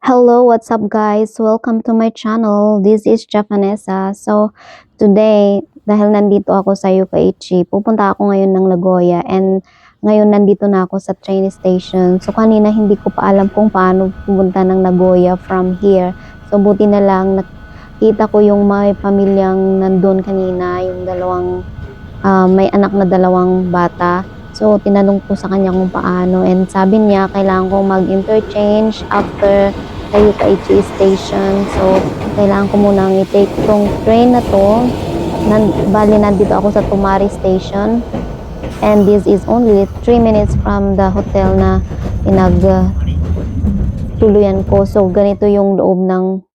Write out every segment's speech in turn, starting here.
Hello, what's up guys? Welcome to my channel. This is Japanesa. So, today, dahil nandito ako sa Yucaichi, pupunta ako ngayon ng Nagoya and ngayon nandito na ako sa train station. So, kanina hindi ko pa alam kung paano pumunta ng Nagoya from here. So, buti na lang nakita ko yung may pamilyang nandun kanina, yung may anak na dalawang bata. So, tinanong ko sa kanya kung paano and sabi niya kailangan kong mag-interchange after sa Yucaichi Station. So, kailangan ko munang i-take tong train na to. Bali, nandito ako sa Tomari Station. And this is only 3 minutes from the hotel na tuluyan ko. So, ganito yung loob ng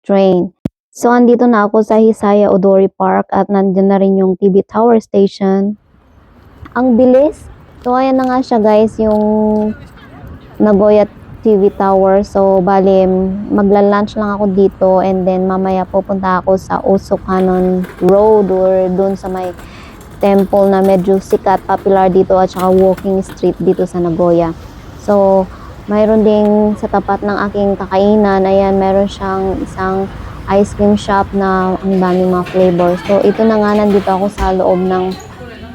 train. So, andito na ako sa Hisaya Odori Park at nandiyan na rin yung TV Tower Station. Ang bilis. So, ayan na nga siya guys, yung Nagoya TV Tower. So, bali, magla-lunch lang ako dito and then mamaya pupunta ako sa Osokanon Road or dun sa may temple na medyo sikat, popular dito at saka walking street dito sa Nagoya. So, mayroon ding sa tapat ng aking kakainan, ayan, meron siyang isang ice cream shop na ang daming mga flavors. So, ito na nga, nandito ako sa loob ng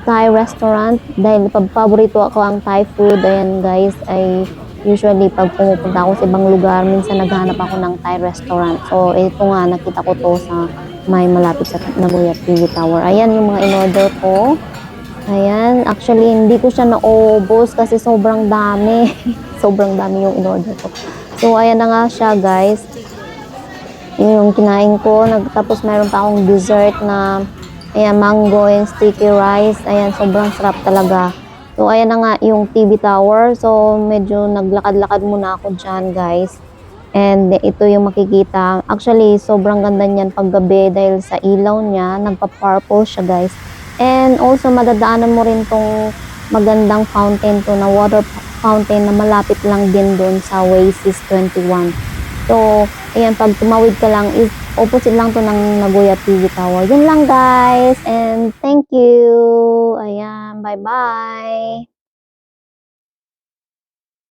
Thai restaurant dahil paborito ako ang Thai food. Ayan guys, ay usually pag pumupunta ako sa ibang lugar, minsan naghahanap ako ng Thai restaurant. So, ito nga, nakita ko to sa may malapit sa Nagoya TV Tower. Ayan yung mga in-order ko. Ayan, actually hindi ko siya naubos kasi sobrang dami. Sobrang dami yung in-order ko. So, ayan na nga siya guys. Yun yung kinain ko. Tapos meron pa akong dessert na ayan, mango and sticky rice. Ayan, sobrang sarap talaga. So, ayan na nga yung TV Tower. So, medyo naglakad-lakad muna ako dyan, guys. And ito yung makikita. Actually, sobrang ganda niyan paggabi dahil sa ilaw niya. Nagpa-purple siya, guys. And also, madadaanan mo rin tong magandang fountain to na water fountain na malapit lang din doon sa Oasis 21. So, ayan, pag tumawid ka lang, is opposite lang to ng Nagoya TV Tower. Yun lang guys, and thank you. Ayan, bye-bye.